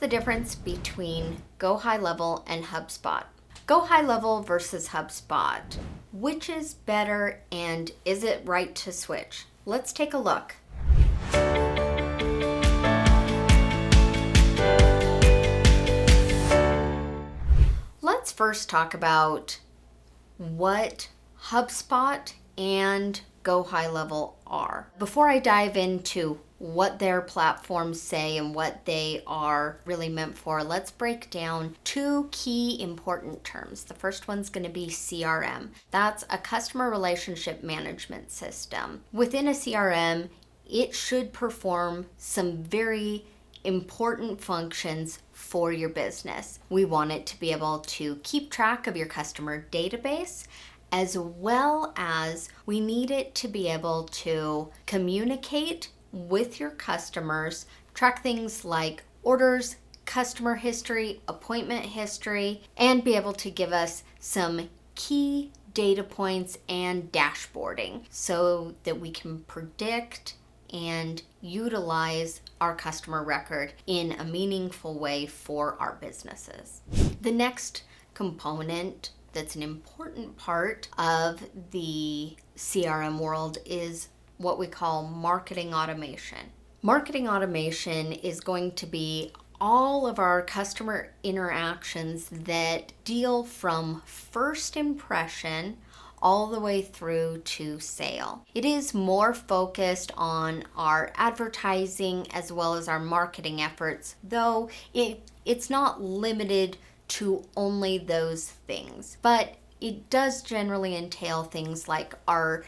the difference between GoHighLevel and HubSpot? GoHighLevel versus HubSpot. Which is better and is it right to switch? Let's take a look. Let's first talk about what HubSpot and GoHighLevel are. Before I dive into what their platforms say and what they are really meant for, let's break down two key important terms. The first one's going to be CRM. That's a customer relationship management system. Within a CRM, it should perform some very important functions for your business. We want it to be able to keep track of your customer database, as well as we need it to be able to communicate with your customers, track things like orders, customer history, appointment history, and be able to give us some key data points and dashboarding so that we can predict and utilize our customer record in a meaningful way for our businesses. The next component that's an important part of the CRM world is what we call marketing automation. Marketing automation is going to be all of our customer interactions that deal from first impression all the way through to sale. It is more focused on our advertising as well as our marketing efforts, though it's not limited to only those things. But it does generally entail things like our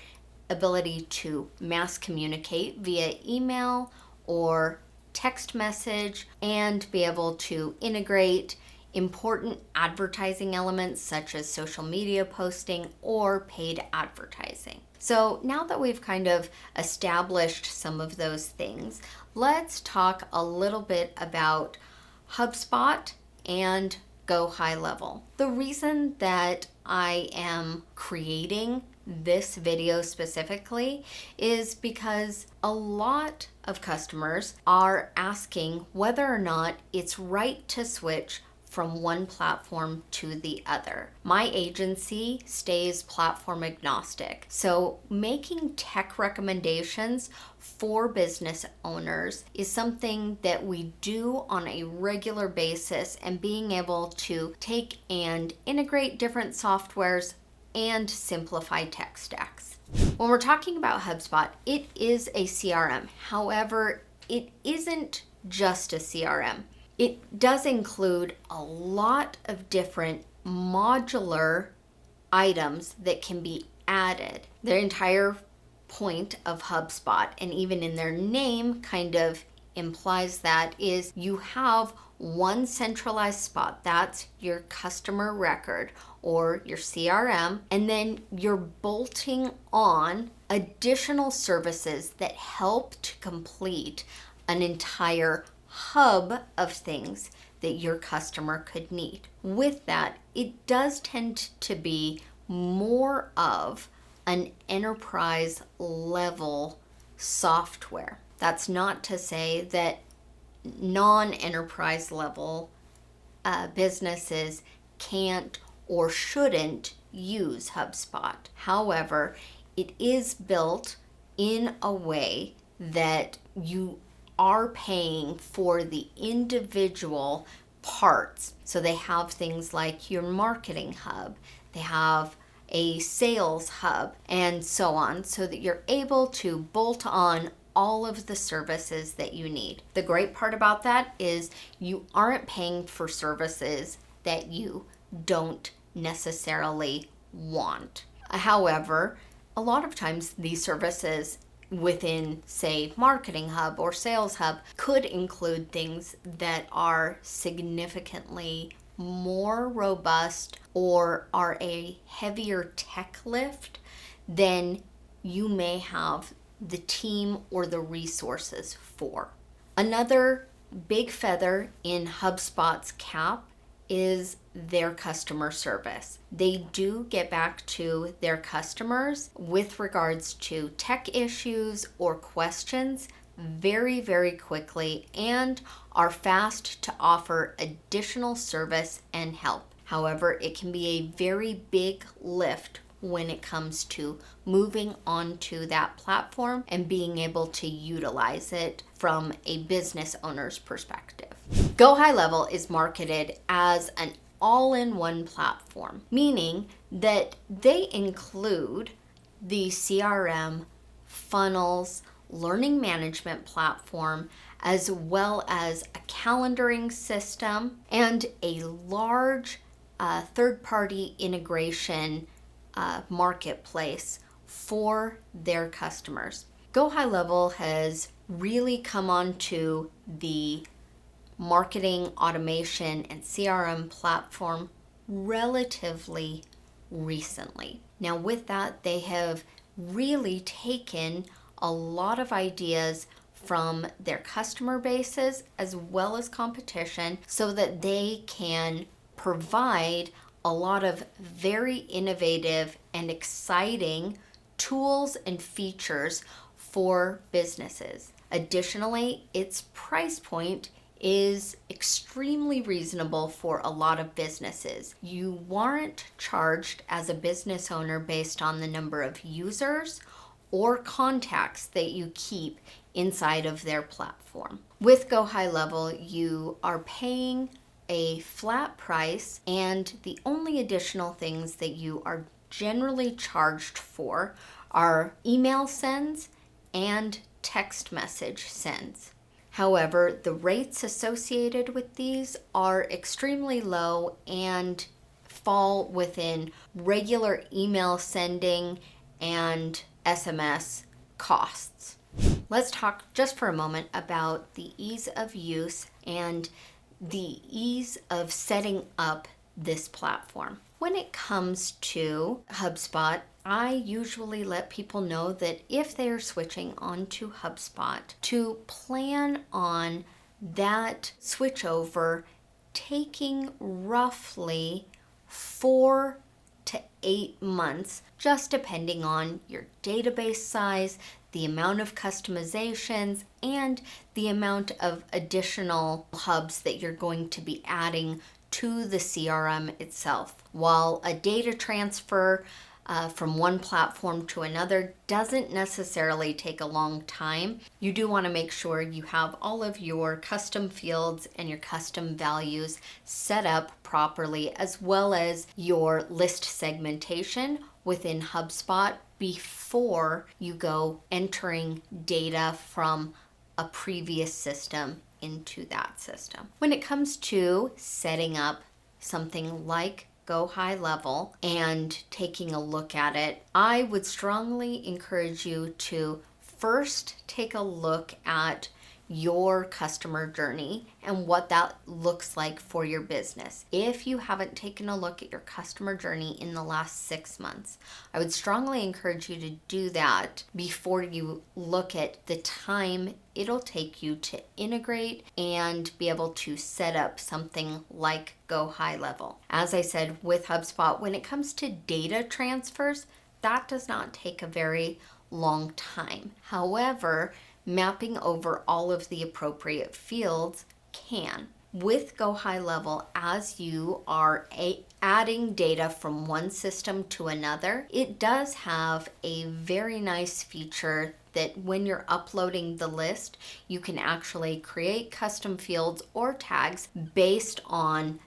ability to mass communicate via email or text message and be able to integrate important advertising elements such as social media posting or paid advertising. So now that we've kind of established some of those things, let's talk a little bit about HubSpot and GoHighLevel. The reason that I am creating this video specifically is because a lot of customers are asking whether or not it's right to switch from one platform to the other. My agency stays platform agnostic, so making tech recommendations for business owners is something that we do on a regular basis, and being able to take and integrate different softwares and simplify tech stacks. When we're talking about HubSpot, it is a CRM. However, it isn't just a CRM. It does include a lot of different modular items that can be added. Their entire point of HubSpot, and even in their name kind of implies that, is you have one centralized spot. That's your customer record or your CRM, and then you're bolting on additional services that help to complete an entire hub of things that your customer could need. With that, it does tend to be more of an enterprise level software. That's not to say that non-enterprise level businesses can't or shouldn't use HubSpot. However, it is built in a way that you are paying for the individual parts. So they have things like your marketing hub, they have a sales hub, and so on, so that you're able to bolt on all of the services that you need. The great part about that is you aren't paying for services that you don't necessarily want. However, a lot of times these services within, say, Marketing Hub or Sales Hub could include things that are significantly more robust or are a heavier tech lift than you may have the team or the resources for. Another big feather in HubSpot's cap is their customer service. They do get back to their customers with regards to tech issues or questions very, very quickly and are fast to offer additional service and help. However, it can be a very big lift when it comes to moving onto that platform and being able to utilize it from a business owner's perspective. GoHighLevel is marketed as an all-in-one platform, meaning that they include the CRM, funnels, learning management platform, as well as a calendaring system and a large third-party integration marketplace for their customers. GoHighLevel has really come onto the marketing automation and CRM platform relatively recently. Now with that, they have really taken a lot of ideas from their customer bases as well as competition so that they can provide a lot of very innovative and exciting tools and features for businesses. Additionally, its price point is extremely reasonable for a lot of businesses. You aren't charged as a business owner based on the number of users or contacts that you keep inside of their platform. With GoHighLevel, you are paying a flat price, and the only additional things that you are generally charged for are email sends and text message sends. However, the rates associated with these are extremely low and fall within regular email sending and SMS costs. Let's talk just for a moment about the ease of use and the ease of setting up this platform. When it comes to HubSpot, I usually let people know that if they are switching onto HubSpot, to plan on that switchover taking roughly 4 to 8 months, just depending on your database size, the amount of customizations, and the amount of additional hubs that you're going to be adding to the CRM itself. While a data transfer from one platform to another doesn't necessarily take a long time, you do want to make sure you have all of your custom fields and your custom values set up properly, as well as your list segmentation within HubSpot before you go entering data from a previous system into that system. When it comes to setting up something like GoHighLevel and taking a look at it, I would strongly encourage you to first take a look at your customer journey and what that looks like for your business. If you haven't taken a look at your customer journey in the last 6 months, I would strongly encourage you to do that before you look at the time it'll take you to integrate and be able to set up something like GoHighLevel. As I said with HubSpot, when it comes to data transfers, that does not take a very long time. However, mapping over all of the appropriate fields can. With GoHighLevel, as you are adding data from one system to another, it does have a very nice feature that when you're uploading the list, you can actually create custom fields or tags based on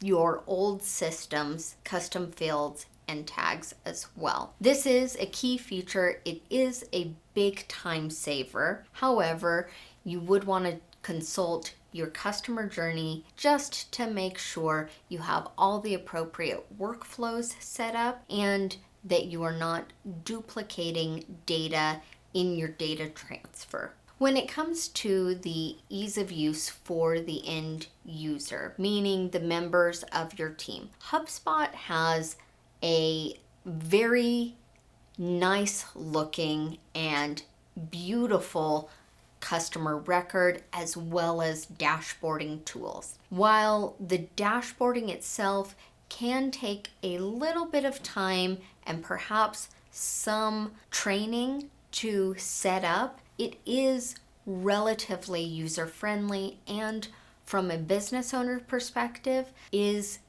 your old system's custom fields and tags as well. This is a key feature. It is a big time saver. However, you would want to consult your customer journey just to make sure you have all the appropriate workflows set up and that you are not duplicating data in your data transfer. When it comes to the ease of use for the end user, meaning the members of your team, HubSpot has a very nice looking and beautiful customer record as well as dashboarding tools. While the dashboarding itself can take a little bit of time and perhaps some training to set up, it is relatively user-friendly, and from a business owner perspective, is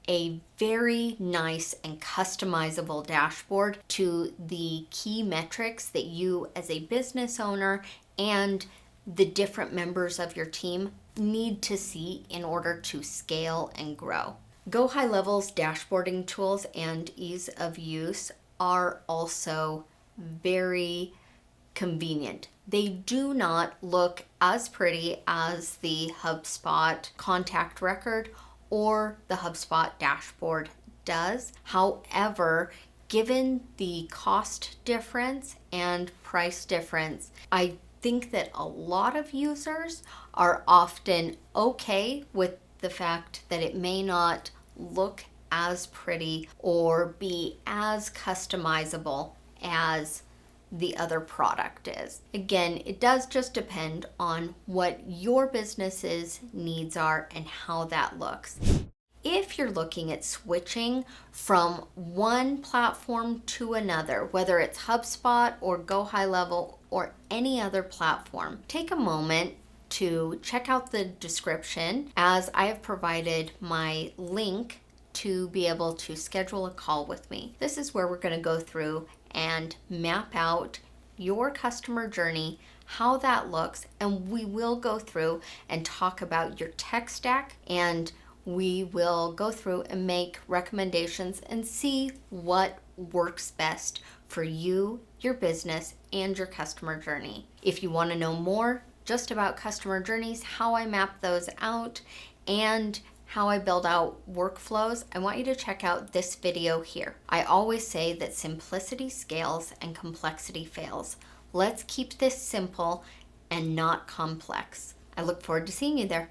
a very nice and customizable dashboard to the key metrics that you as a business owner and the different members of your team need to see in order to scale and grow. GoHighLevel's dashboarding tools and ease of use are also very convenient. They do not look as pretty as the HubSpot contact record or the HubSpot dashboard does. However, given the cost difference and price difference, I think that a lot of users are often okay with the fact that it may not look as pretty or be as customizable as the other product is. Again, it does just depend on what your business's needs are and how that looks. If you're looking at switching from one platform to another, whether it's HubSpot or GoHighLevel or any other platform, take a moment to check out the description, as I have provided my link to be able to schedule a call with me. This is where we're going to go through and map out your customer journey, how that looks, and we will go through and talk about your tech stack, and we will go through and make recommendations and see what works best for you, your business, and your customer journey. If you want to know more just about customer journeys, how I map those out, and how I build out workflows, I want you to check out this video here. I always say that simplicity scales and complexity fails. Let's keep this simple and not complex. I look forward to seeing you there.